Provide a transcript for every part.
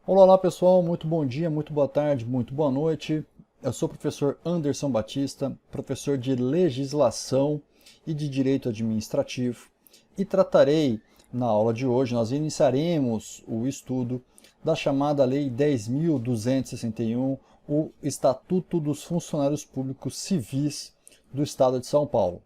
Olá, olá pessoal, muito bom dia, muito boa tarde, muito boa noite. Eu sou o professor Anderson Batista, professor de Legislação e de Direito Administrativo, e tratarei, na aula de hoje, nós iniciaremos o estudo da chamada Lei 10.261, o Estatuto dos Funcionários Públicos Civis do Estado de São Paulo.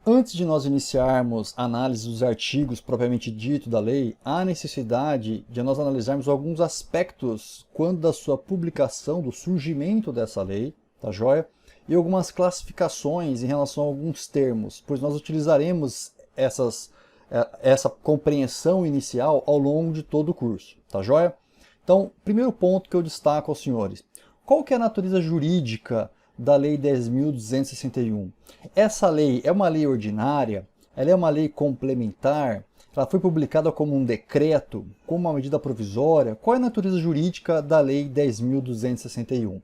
Antes de nós iniciarmos a análise dos artigos propriamente dito da lei, há necessidade de nós analisarmos alguns aspectos quando da sua publicação, do surgimento dessa lei, tá joia? E algumas classificações em relação a alguns termos, pois nós utilizaremos essa compreensão inicial ao longo de todo o curso, tá joia? Então, primeiro ponto que eu destaco aos senhores. Qual que é a natureza jurídica da Lei 10.261? Essa lei é uma lei ordinária? Ela é uma lei complementar? Ela foi publicada como um decreto, como uma medida provisória? Qual é a natureza jurídica da Lei 10.261?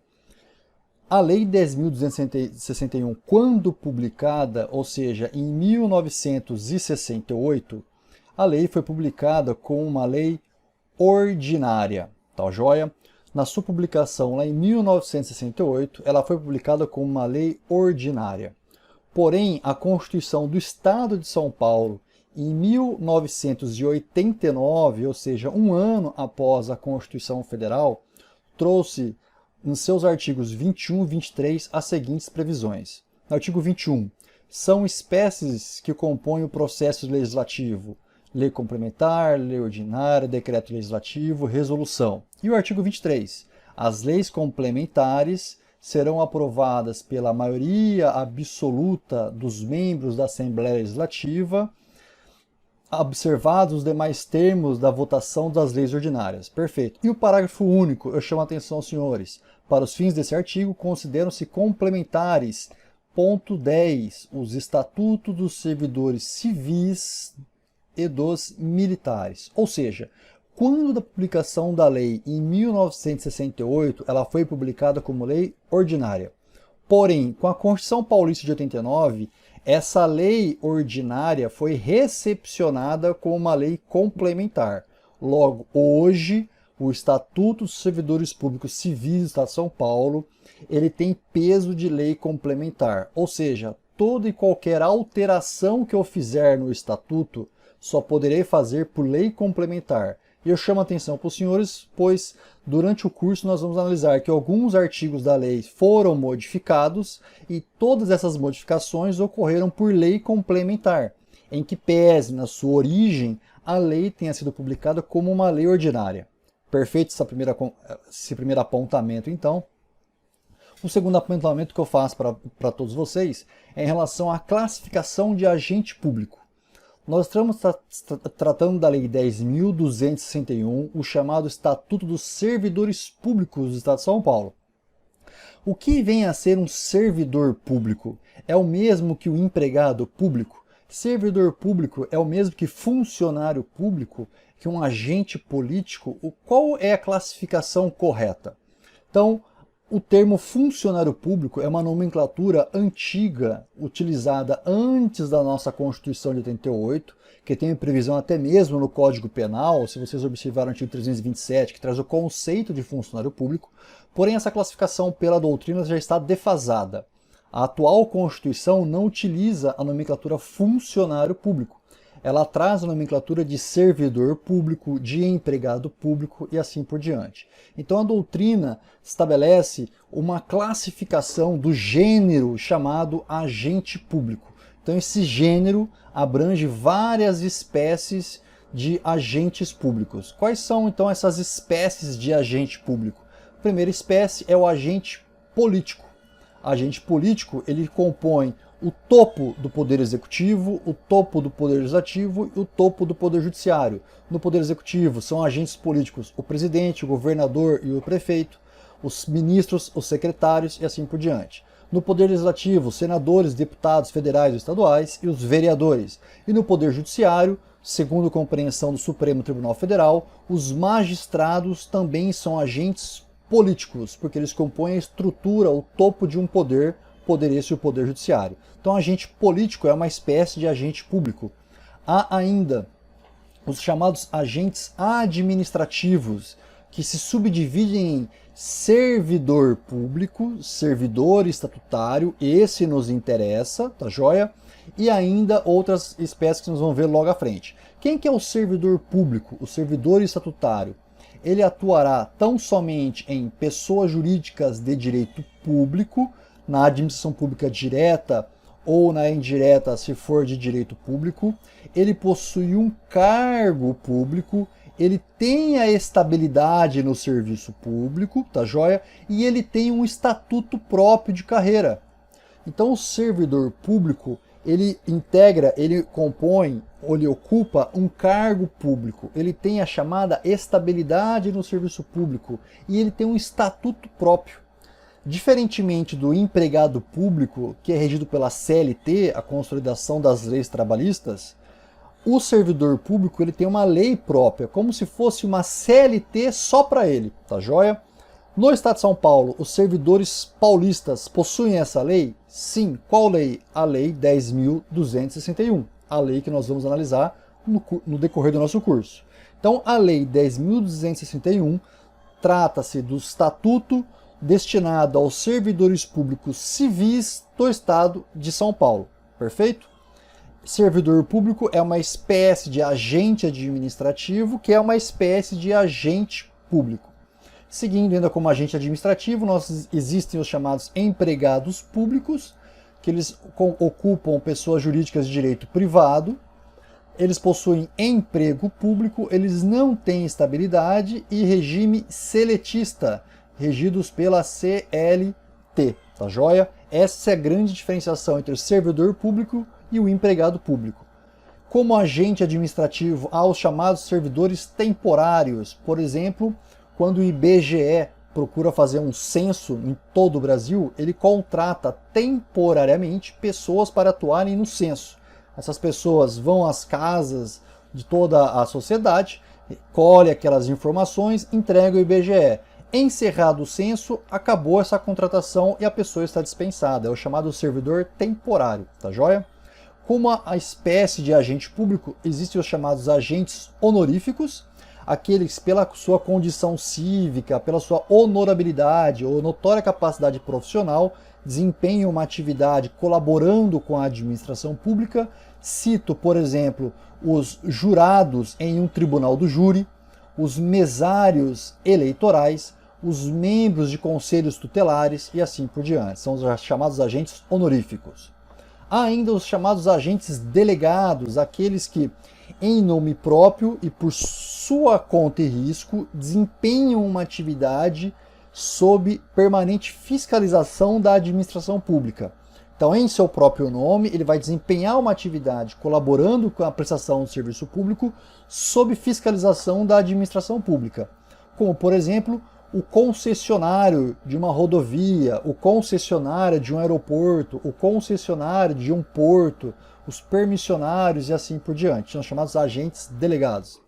A Lei 10.261, quando publicada, ou seja, em 1968, a lei foi publicada como uma lei ordinária, tá joia? Na sua publicação lá em 1968, ela foi publicada como uma lei ordinária. Porém, a Constituição do Estado de São Paulo, em 1989, ou seja, um ano após a Constituição Federal, trouxe em seus artigos 21 e 23 as seguintes previsões. No artigo 21, são espécies que compõem o processo legislativo: lei complementar, lei ordinária, decreto legislativo, resolução. E o artigo 23, as leis complementares serão aprovadas pela maioria absoluta dos membros da Assembleia Legislativa, observados os demais termos da votação das leis ordinárias. Perfeito. E o parágrafo único, eu chamo a atenção aos senhores. Para os fins desse artigo, consideram-se complementares. Ponto 10. Os estatutos dos servidores civis e dos militares. Ou seja, quando da publicação da lei em 1968, ela foi publicada como lei ordinária. Porém, com a Constituição Paulista de 89, essa lei ordinária foi recepcionada como uma lei complementar. Logo, hoje, o Estatuto dos Servidores Públicos Civis do Estado de São Paulo, ele tem peso de lei complementar. Ou seja, toda e qualquer alteração que eu fizer no Estatuto, só poderei fazer por lei complementar. E eu chamo a atenção para os senhores, pois durante o curso nós vamos analisar que alguns artigos da lei foram modificados e todas essas modificações ocorreram por lei complementar, em que pese na sua origem a lei tenha sido publicada como uma lei ordinária. Perfeito esse primeiro apontamento, então. O segundo apontamento que eu faço para todos vocês é em relação à classificação de agente público. Nós estamos tratando da Lei 10.261, o chamado Estatuto dos Servidores Públicos do Estado de São Paulo. O que vem a ser um servidor público? É o mesmo que o empregado público? Servidor público é o mesmo que funcionário público, que um agente político? Qual é a classificação correta? Então, o termo funcionário público é uma nomenclatura antiga, utilizada antes da nossa Constituição de 88, que tem previsão até mesmo no Código Penal, se vocês observaram o artigo 327, que traz o conceito de funcionário público, porém essa classificação pela doutrina já está defasada. A atual Constituição não utiliza a nomenclatura funcionário público. Ela traz a nomenclatura de servidor público, de empregado público e assim por diante. Então a doutrina estabelece uma classificação do gênero chamado agente público. Então esse gênero abrange várias espécies de agentes públicos. Quais são então essas espécies de agente público? A primeira espécie é o agente político. Agente político, ele compõe o topo do Poder Executivo, o topo do Poder Legislativo e o topo do Poder Judiciário. No Poder Executivo são agentes políticos o presidente, o governador e o prefeito, os ministros, os secretários e assim por diante. No Poder Legislativo, senadores, deputados federais e estaduais e os vereadores. E no Poder Judiciário, segundo a compreensão do Supremo Tribunal Federal, os magistrados também são agentes políticos, porque eles compõem a estrutura, o topo de um poder esse o Poder Judiciário. Então, agente político é uma espécie de agente público. Há ainda os chamados agentes administrativos, que se subdividem em servidor público, servidor estatutário, esse nos interessa, tá joia? E ainda outras espécies que nós vamos ver logo à frente. Quem que é o servidor público, o servidor estatutário? Ele atuará tão somente em pessoas jurídicas de direito público, na administração pública direta ou na indireta, se for de direito público. Ele possui um cargo público, ele tem a estabilidade no serviço público, tá joia? E ele tem um estatuto próprio de carreira. Então o servidor público, ele integra, ele compõe, ou ele ocupa um cargo público, ele tem a chamada estabilidade no serviço público e ele tem um estatuto próprio. Diferentemente do empregado público, que é regido pela CLT, a Consolidação das Leis Trabalhistas, o servidor público ele tem uma lei própria, como se fosse uma CLT só para ele, tá joia? No Estado de São Paulo, os servidores paulistas possuem essa lei? Sim. Qual lei? A Lei 10.261, a lei que nós vamos analisar no decorrer do nosso curso. Então, a Lei 10.261 trata-se do estatuto destinado aos servidores públicos civis do Estado de São Paulo. Perfeito? Servidor público é uma espécie de agente administrativo, que é uma espécie de agente público. Seguindo ainda como agente administrativo, existem os chamados empregados públicos, que eles ocupam pessoas jurídicas de direito privado, eles possuem emprego público, eles não têm estabilidade e regime seletista, regidos pela CLT, tá joia? Essa é a grande diferenciação entre o servidor público e o empregado público. Como agente administrativo, há os chamados servidores temporários, por exemplo, quando o IBGE procura fazer um censo em todo o Brasil, ele contrata temporariamente pessoas para atuarem no censo. Essas pessoas vão às casas de toda a sociedade, colhem aquelas informações, entregam ao IBGE. Encerrado o censo, acabou essa contratação e a pessoa está dispensada. É o chamado servidor temporário, tá joia? Como a espécie de agente público, existem os chamados agentes honoríficos, aqueles pela sua condição cívica, pela sua honorabilidade ou notória capacidade profissional, desempenham uma atividade colaborando com a administração pública. Cito, por exemplo, os jurados em um tribunal do júri, os mesários eleitorais, os membros de conselhos tutelares e assim por diante. São os chamados agentes honoríficos. Há ainda os chamados agentes delegados, aqueles que, em nome próprio e por sua conta e risco, desempenham uma atividade sob permanente fiscalização da administração pública. Então, em seu próprio nome, ele vai desempenhar uma atividade colaborando com a prestação do serviço público sob fiscalização da administração pública, como, por exemplo, o concessionário de uma rodovia, o concessionário de um aeroporto, o concessionário de um porto, os permissionários e assim por diante. São chamados agentes delegados.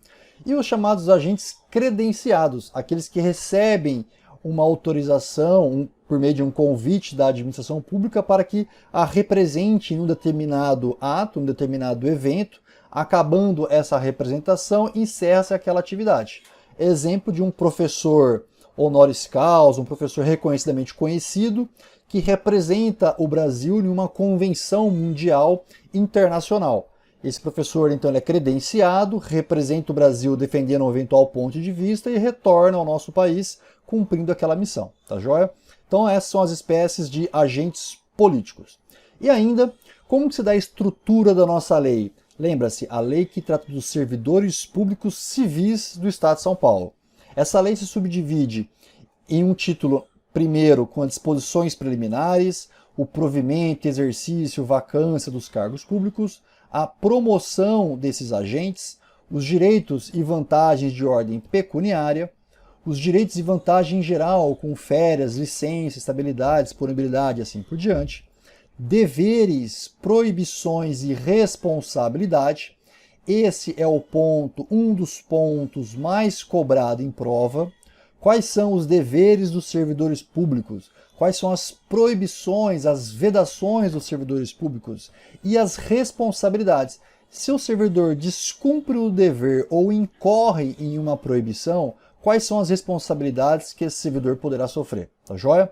E os chamados agentes credenciados, aqueles que recebem uma autorização por meio de um convite da administração pública para que a represente em um determinado ato, um determinado evento. Acabando essa representação, encerra-se aquela atividade. Exemplo de um professor honoris causa, um professor reconhecidamente conhecido, que representa o Brasil em uma convenção mundial internacional. Esse professor, então, ele é credenciado, representa o Brasil defendendo um eventual ponto de vista e retorna ao nosso país cumprindo aquela missão, tá joia? Então, essas são as espécies de agentes políticos. E ainda, como que se dá a estrutura da nossa lei? Lembra-se, a lei que trata dos servidores públicos civis do Estado de São Paulo. Essa lei se subdivide em um título primeiro com as disposições preliminares, o provimento, exercício, vacância dos cargos públicos, a promoção desses agentes, os direitos e vantagens de ordem pecuniária, os direitos e vantagens em geral, com férias, licença, estabilidade, disponibilidade e assim por diante, deveres, proibições e responsabilidade. Esse é o ponto, um dos pontos mais cobrado em prova. Quais são os deveres dos servidores públicos? Quais são as proibições, as vedações dos servidores públicos? E as responsabilidades. Se o servidor descumpre o dever ou incorre em uma proibição, quais são as responsabilidades que esse servidor poderá sofrer? Tá joia?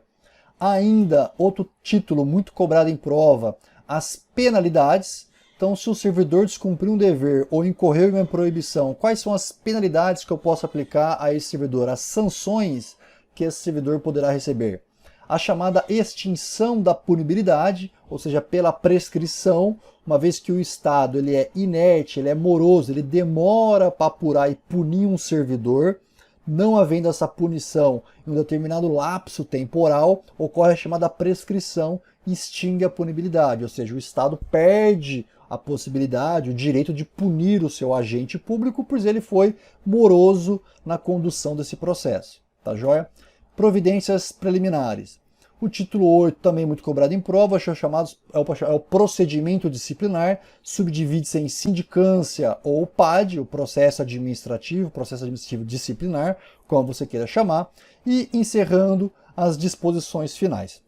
Ainda, outro título muito cobrado em prova, as penalidades. Então, se o servidor descumprir um dever ou incorreu em uma proibição, quais são as penalidades que eu posso aplicar a esse servidor? As sanções que esse servidor poderá receber? A chamada extinção da punibilidade, ou seja, pela prescrição, uma vez que o Estado ele é inerte, ele é moroso, ele demora para apurar e punir um servidor, não havendo essa punição em um determinado lapso temporal, ocorre a chamada prescrição e extingue a punibilidade, ou seja, o Estado perde a possibilidade, o direito de punir o seu agente público, pois ele foi moroso na condução desse processo. Tá joia? Providências preliminares. O título 8, também muito cobrado em prova, é o procedimento disciplinar, subdivide-se em sindicância ou PAD, o processo administrativo disciplinar, como você queira chamar, e encerrando as disposições finais.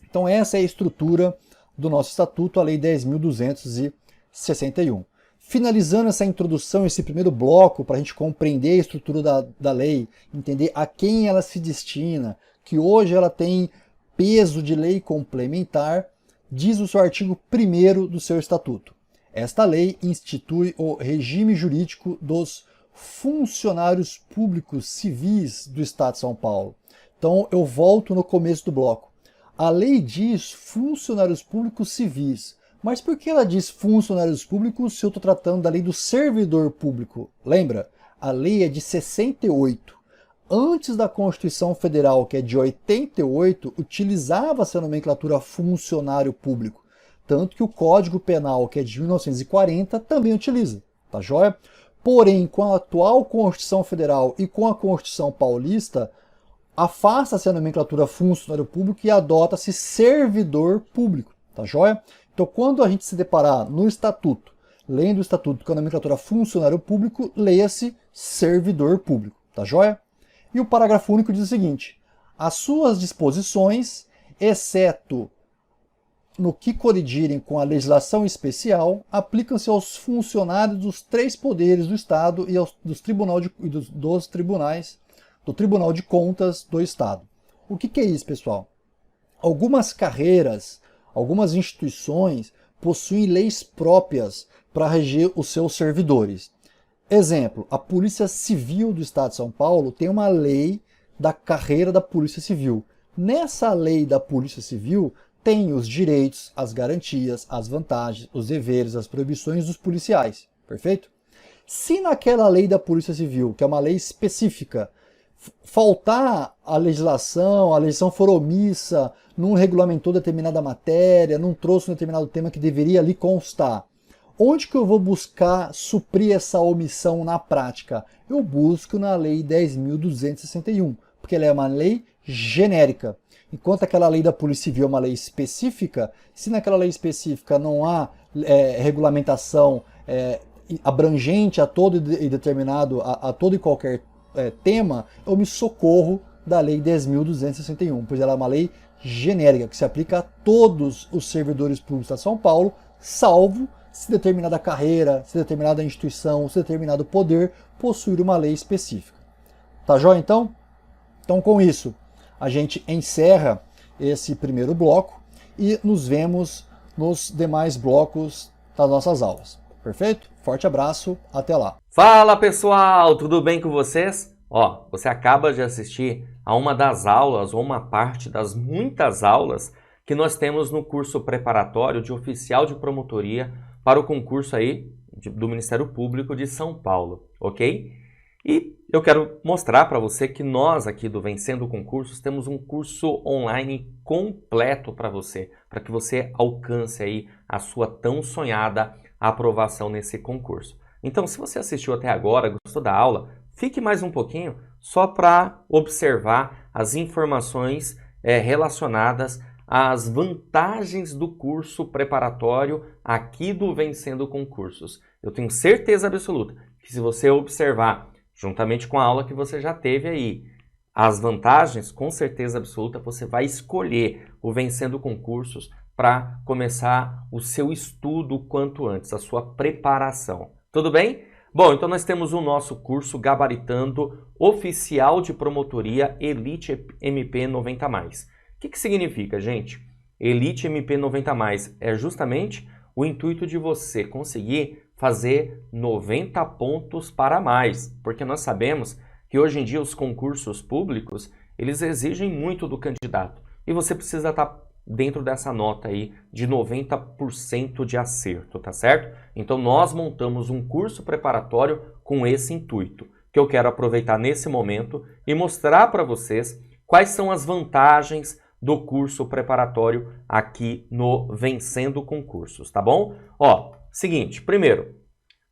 Então essa é a estrutura do nosso estatuto, a Lei 10.261. Finalizando essa introdução, esse primeiro bloco, para a gente compreender a estrutura da lei, entender a quem ela se destina, que hoje ela tem peso de lei complementar, diz o seu artigo 1º do seu estatuto. Esta lei institui o regime jurídico dos funcionários públicos civis do Estado de São Paulo. Então eu volto no começo do bloco. A lei diz funcionários públicos civis. Mas por que ela diz funcionários públicos se eu estou tratando da lei do servidor público? Lembra? A lei é de 68. Antes da Constituição Federal, que é de 88, utilizava-se a nomenclatura funcionário público. Tanto que o Código Penal, que é de 1940, também utiliza. Tá joia? Porém, com a atual Constituição Federal e com a Constituição Paulista, afasta-se a nomenclatura funcionário público e adota-se servidor público. Tá joia? Então, quando a gente se deparar no Estatuto, lendo o Estatuto com a nomenclatura funcionário público, leia-se servidor público, tá joia? E o parágrafo único diz o seguinte: as suas disposições, exceto no que colidirem com a legislação especial, aplicam-se aos funcionários dos 3 poderes do Estado e dos tribunais, do Tribunal de Contas do Estado. O que é isso, pessoal? Algumas carreiras, algumas instituições possuem leis próprias para reger os seus servidores. Exemplo, a Polícia Civil do Estado de São Paulo tem uma lei da carreira da Polícia Civil. Nessa lei da Polícia Civil tem os direitos, as garantias, as vantagens, os deveres, as proibições dos policiais. Perfeito? Se naquela lei da Polícia Civil, que é uma lei específica, faltar a legislação for omissa, não regulamentou determinada matéria, não trouxe um determinado tema que deveria ali constar, onde que eu vou buscar suprir essa omissão na prática? Eu busco na Lei 10.261, porque ela é uma lei genérica. Enquanto aquela lei da Polícia Civil é uma lei específica, se naquela lei específica não há regulamentação abrangente a todo e determinado, a todo e qualquer tema, eu me socorro da Lei 10.261, pois ela é uma lei genérica que se aplica a todos os servidores públicos de São Paulo, salvo se determinada carreira, se determinada instituição, se determinado poder possuir uma lei específica. Tá joia então? Então com isso a gente encerra esse primeiro bloco e nos vemos nos demais blocos das nossas aulas. Perfeito? Forte abraço, até lá. Fala pessoal, tudo bem com vocês? Ó, você acaba de assistir a uma das aulas ou uma parte das muitas aulas que nós temos no curso preparatório de oficial de promotoria para o concurso aí do Ministério Público de São Paulo, ok? E eu quero mostrar para você que nós aqui do Vencendo Concursos temos um curso online completo para que você alcance aí a sua tão sonhada aprovação nesse concurso. Então, se você assistiu até agora, gostou da aula, fique mais um pouquinho só para observar as informações relacionadas às vantagens do curso preparatório aqui do Vencendo Concursos. Eu tenho certeza absoluta que se você observar, juntamente com a aula que você já teve aí, as vantagens, com certeza absoluta, você vai escolher o Vencendo Concursos para começar o seu estudo o quanto antes, a sua preparação. Tudo bem? Bom, então nós temos o nosso curso Gabaritando Oficial de Promotoria Elite MP 90+. O que significa, gente? Elite MP 90+, é justamente o intuito de você conseguir fazer 90 pontos para mais, porque nós sabemos que hoje em dia os concursos públicos, eles exigem muito do candidato, e você precisa estar dentro dessa nota aí de 90% de acerto, tá certo? Então nós montamos um curso preparatório com esse intuito, que eu quero aproveitar nesse momento e mostrar para vocês quais são as vantagens do curso preparatório aqui no Vencendo Concursos, tá bom? Ó, seguinte, primeiro,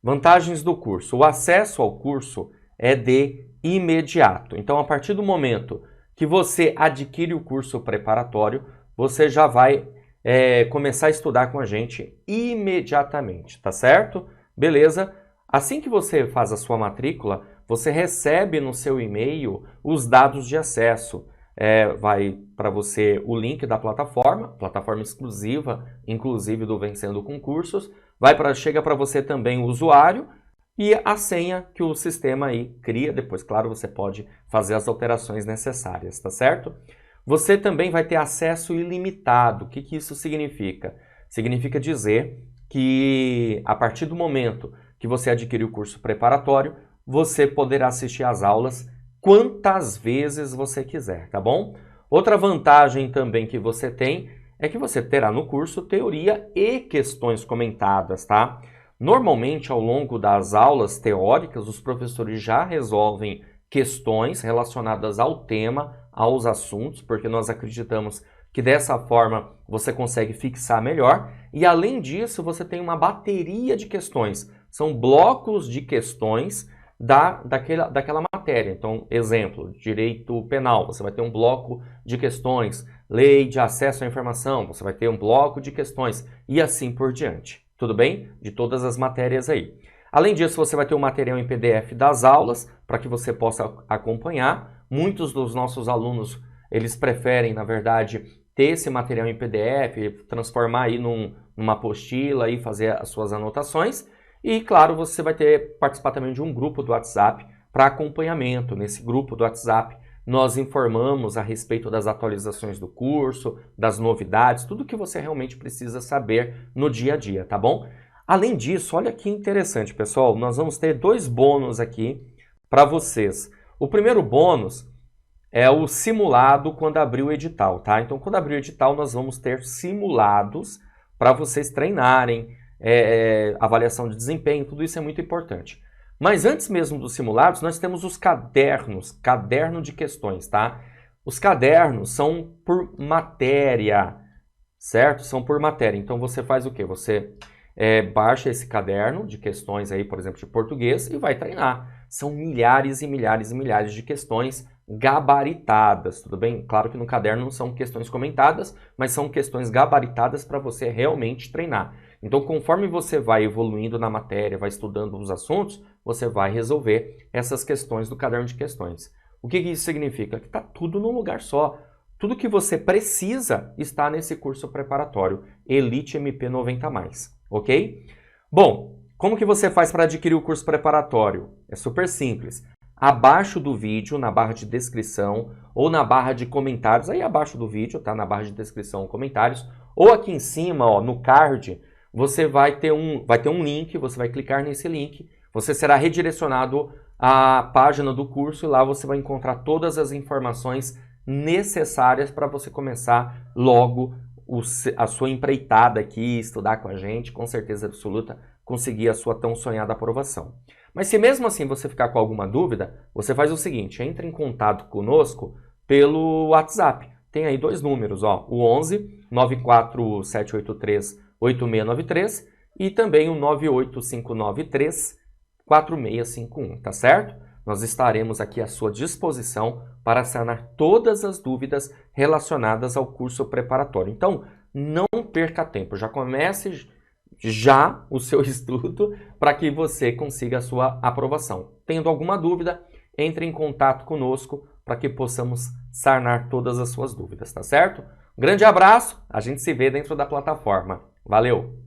vantagens do curso. O acesso ao curso é de imediato. Então, a partir do momento que você adquire o curso preparatório, você já vai começar a estudar com a gente imediatamente, tá certo? Beleza? Assim que você faz a sua matrícula, você recebe no seu e-mail os dados de acesso. Vai para você o link da plataforma exclusiva, inclusive do Vencendo Concursos, chega para você também o usuário e a senha que o sistema aí cria. Depois, claro, você pode fazer as alterações necessárias, tá certo? Você também vai ter acesso ilimitado. O que isso significa? Significa dizer que a partir do momento que você adquirir o curso preparatório, você poderá assistir às aulas quantas vezes você quiser, tá bom? Outra vantagem também que você tem é que você terá no curso teoria e questões comentadas, tá? Normalmente, ao longo das aulas teóricas, os professores já resolvem questões relacionadas ao tema, aos assuntos, porque nós acreditamos que dessa forma você consegue fixar melhor. E além disso, você tem uma bateria de questões. São blocos de questões daquela matéria. Então, exemplo, direito penal, você vai ter um bloco de questões, lei de acesso à informação, você vai ter um bloco de questões e assim por diante. Tudo bem? De todas as matérias aí. Além disso, você vai ter o material em PDF das aulas para que você possa acompanhar. Muitos dos nossos alunos, eles preferem, na verdade, ter esse material em PDF, transformar aí numa apostila e fazer as suas anotações. E, claro, você vai participar também de um grupo do WhatsApp para acompanhamento. Nesse grupo do WhatsApp, nós informamos a respeito das atualizações do curso, das novidades, tudo que você realmente precisa saber no dia a dia, tá bom? Além disso, olha que interessante, pessoal, nós vamos ter 2 bônus aqui para vocês. O primeiro bônus é o simulado quando abrir o edital, tá? Então, quando abrir o edital, nós vamos ter simulados para vocês treinarem, avaliação de desempenho, tudo isso é muito importante. Mas antes mesmo dos simulados, nós temos os cadernos, caderno de questões, tá? Os cadernos são por matéria, certo? São por matéria. Então você faz o quê? Você baixa esse caderno de questões aí, por exemplo, de português e vai treinar. São milhares e milhares e milhares de questões gabaritadas, tudo bem? Claro que no caderno não são questões comentadas, mas são questões gabaritadas para você realmente treinar. Então, conforme você vai evoluindo na matéria, vai estudando os assuntos, você vai resolver essas questões do caderno de questões. O que isso significa? Que está tudo num lugar só. Tudo que você precisa está nesse curso preparatório, Elite MP 90+, ok? Bom, como que você faz para adquirir o curso preparatório? É super simples. Abaixo do vídeo, na barra de descrição, ou na barra de comentários, aí abaixo do vídeo, tá? Na barra de descrição, comentários, ou aqui em cima, ó, no card, você vai ter um link, você vai clicar nesse link, você será redirecionado à página do curso e lá você vai encontrar todas as informações necessárias para você começar logo a sua empreitada aqui, estudar com a gente, com certeza absoluta, conseguir a sua tão sonhada aprovação. Mas se mesmo assim você ficar com alguma dúvida, você faz o seguinte, entre em contato conosco pelo WhatsApp. Tem aí 2 números, ó, o 11 94783 8693 e também o 98593 4651, tá certo? Nós estaremos aqui à sua disposição para sanar todas as dúvidas relacionadas ao curso preparatório. Então, não perca tempo, já comece o seu estudo para que você consiga a sua aprovação. Tendo alguma dúvida, entre em contato conosco para que possamos sanar todas as suas dúvidas, tá certo? Grande abraço, a gente se vê dentro da plataforma. Valeu!